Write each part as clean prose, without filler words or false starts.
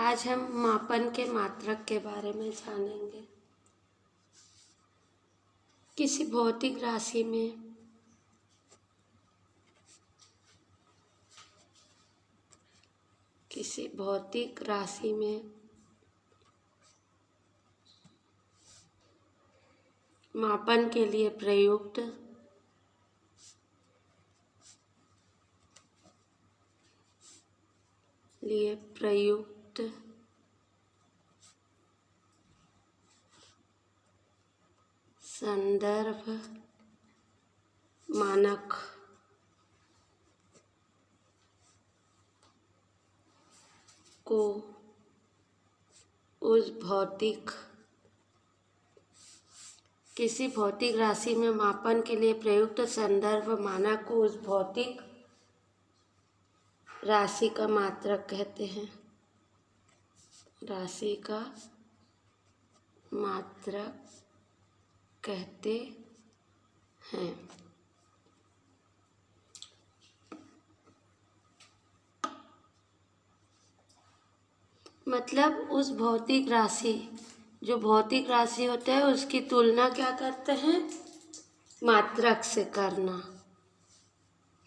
आज हम मापन के मात्रक के बारे में जानेंगे। किसी भौतिक राशि में मापन के लिए प्रयुक्त संदर्भ मानक को किसी भौतिक राशि में मापन के लिए प्रयुक्त संदर्भ मानक को उस भौतिक राशि का मात्रक कहते हैं। राशि का मात्रक कहते हैं। मतलब उस भौतिक राशि, जो भौतिक राशि होता है उसकी तुलना क्या करते हैं? मात्रक से करना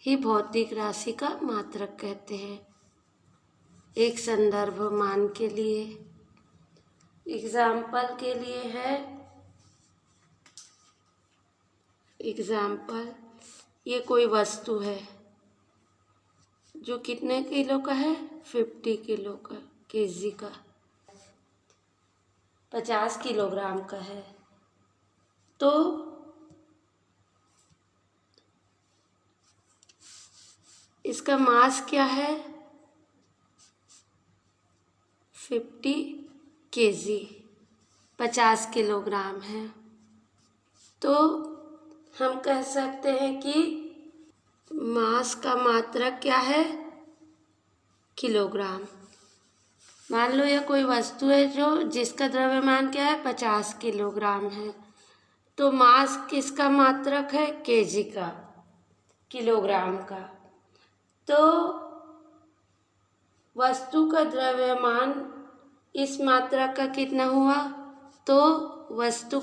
ही भौतिक राशि का मात्रक कहते हैं। एक संदर्भ मान के लिए, एग्जाम्पल के लिए है, ये कोई वस्तु है जो कितने किलो का है? 50 किलो का, केजी का, 50 किलोग्राम का है। तो इसका मास क्या है? 50 केजी, 50 किलोग्राम है। तो हम कह सकते हैं कि मास का मात्रक क्या है? किलोग्राम। मान लो यह कोई वस्तु है जिसका द्रव्यमान क्या है? 50 किलोग्राम है। तो मास किसका मात्रक है? केजी का, किलोग्राम का। तो वस्तु का द्रव्यमान इस मात्रक का कितना हुआ? तो वस्तु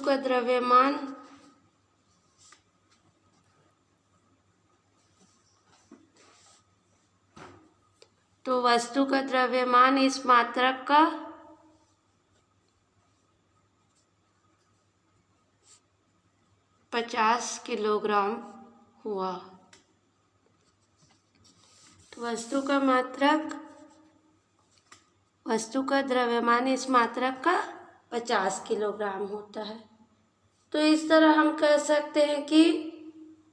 का द्रव्यमान इस मात्रक का 50 किलोग्राम हुआ। तो वस्तु का द्रव्यमान इस मात्रक का 50 किलोग्राम होता है। तो इस तरह हम कह सकते हैं कि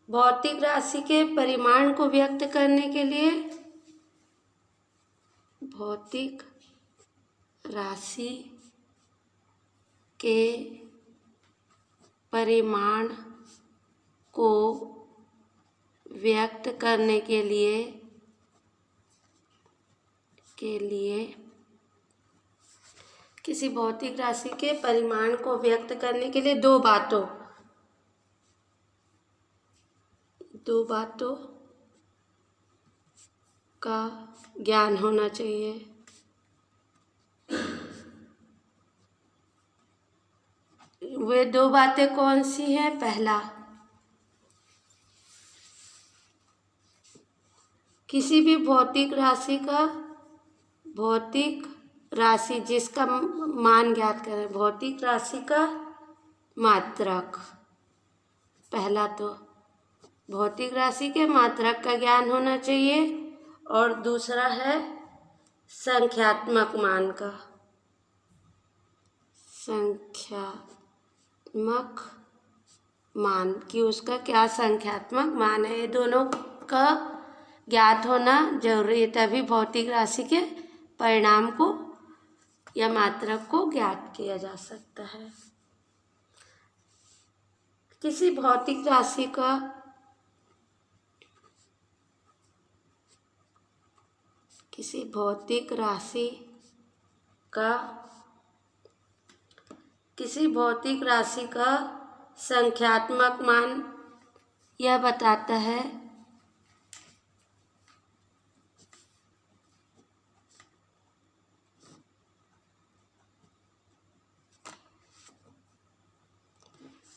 भौतिक राशि के परिमाण को व्यक्त करने के लिए भौतिक राशि के परिमाण को व्यक्त करने के लिए किसी भौतिक राशि के परिमाण को व्यक्त करने के लिए दो बातों का ज्ञान होना चाहिए। वे दो बातें कौन सी हैं? पहला, किसी भी भौतिक राशि जिसका मान ज्ञात करें, भौतिक राशि का मात्रक। पहला तो भौतिक राशि के मात्रक का ज्ञान होना चाहिए, और दूसरा है संख्यात्मक मान का। संख्यात्मक मान कि उसका क्या संख्यात्मक मान है, ये दोनों का ज्ञात होना जरूरी है। तभी भौतिक राशि के परिणाम को या मात्रक को ज्ञात किया जा सकता है। किसी भौतिक राशि का संख्यात्मक मान यह बताता है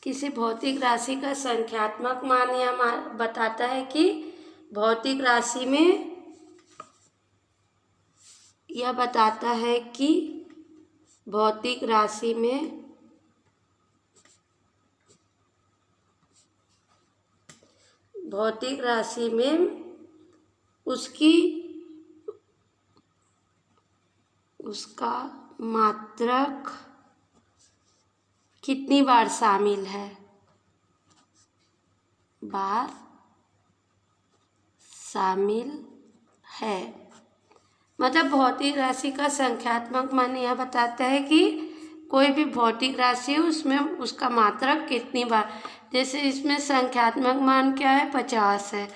किसी भौतिक राशि का संख्यात्मक मान यह बताता है कि भौतिक राशि में यह बताता है कि भौतिक राशि में उसका मात्रक कितनी बार शामिल है, मतलब भौतिक राशि का संख्यात्मक मान यह बताता है कि कोई भी भौतिक राशि है उसमें उसका मात्रक कितनी बार, जैसे इसमें संख्यात्मक मान क्या है 50 है,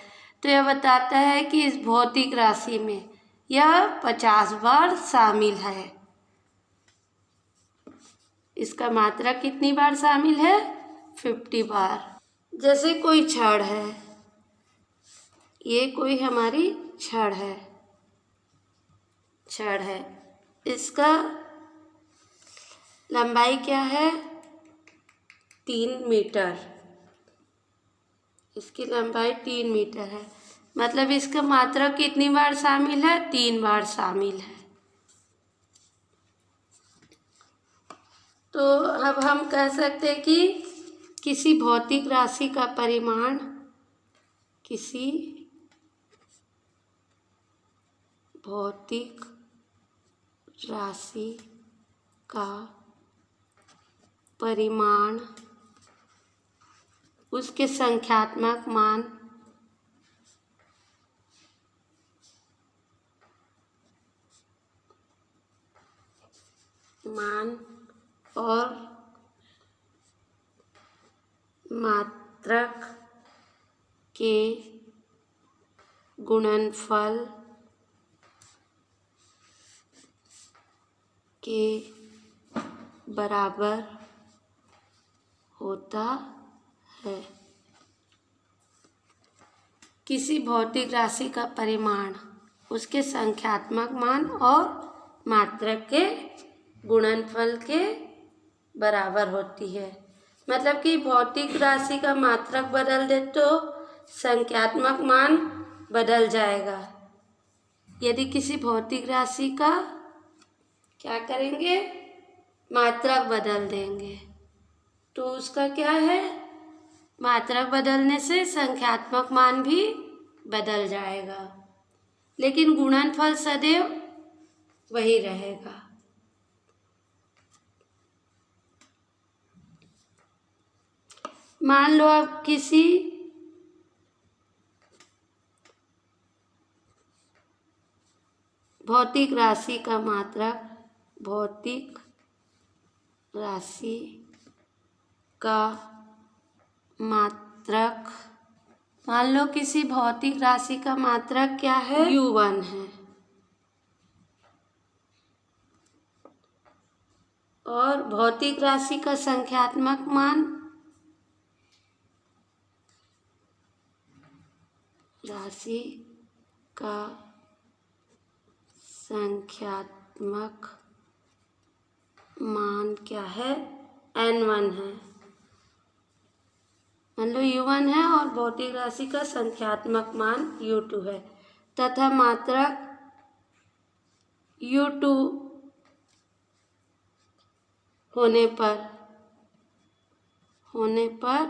तो यह बताता है कि इस भौतिक राशि में यह 50 बार शामिल है। इसका मात्रक कितनी बार शामिल है 50 बार। जैसे कोई छड़ है, ये कोई हमारी छड़ है, इसका लंबाई क्या है 3 मीटर, इसकी लंबाई 3 मीटर है, मतलब इसका मात्रक कितनी बार शामिल है 3 बार शामिल है। तो अब हम कह सकते हैं कि किसी भौतिक राशि का परिमाण उसके संख्यात्मक मान और मात्रक के गुणनफल के बराबर होता है। किसी भौतिक राशि का परिमाण उसके संख्यात्मक मान और मात्रक के गुणनफल के बराबर होती है, मतलब कि भौतिक राशि का मात्रक बदल दे तो संख्यात्मक मान बदल जाएगा। यदि किसी भौतिक राशि का क्या करेंगे मात्रक बदल देंगे तो उसका क्या है, मात्रक बदलने से संख्यात्मक मान भी बदल जाएगा, लेकिन गुणनफल सदैव वही रहेगा। मान लो आप किसी भौतिक राशि का मात्रक मान लो किसी भौतिक राशि का मात्रक क्या है U1 है और भौतिक राशि का संख्यात्मक मान क्या है N1 है। मान लो U1 है और भौतिक राशि का संख्यात्मक मान U2 है तथा मात्रक U2 होने पर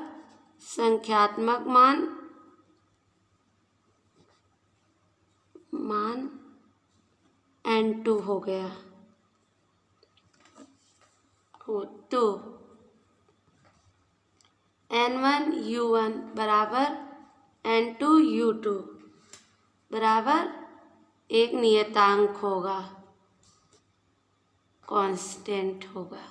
संख्यात्मक मान N2 हो गया तो N1 U1 बराबर N2 U2 बराबर एक नियतांक होगा, कांस्टेंट होगा।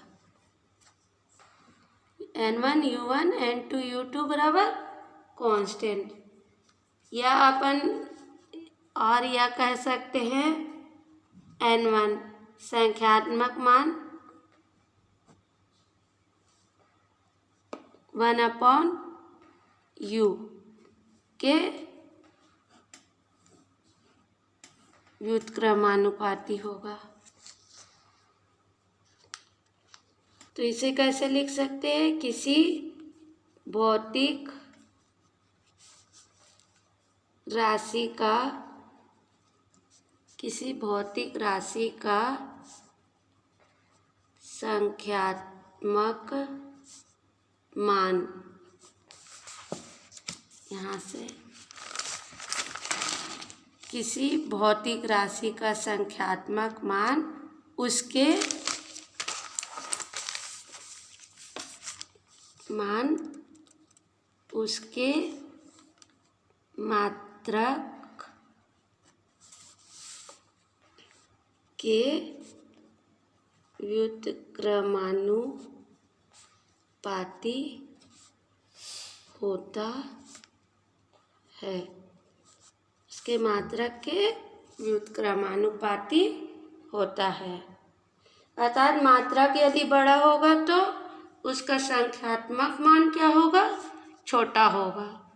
N1 U1 N2 U2 बराबर कांस्टेंट, या अपन और या कह सकते हैं N1 संख्यात्मक मान 1/U के व्युत्क्रमानुपाती होगा। तो इसे कैसे लिख सकते हैं, किसी भौतिक राशि का, किसी भौतिक राशि का संख्यात्मक मान, यहाँ से किसी भौतिक राशि का संख्यात्मक मान उसके मात्रक के व्युत्क्रमानुपाती होता है। उसके मात्रक के व्युत्क्रमानुपाती होता है। अर्थात मात्रक यदि बड़ा होगा तो उसका संख्यात्मक मान क्या होगा? छोटा होगा।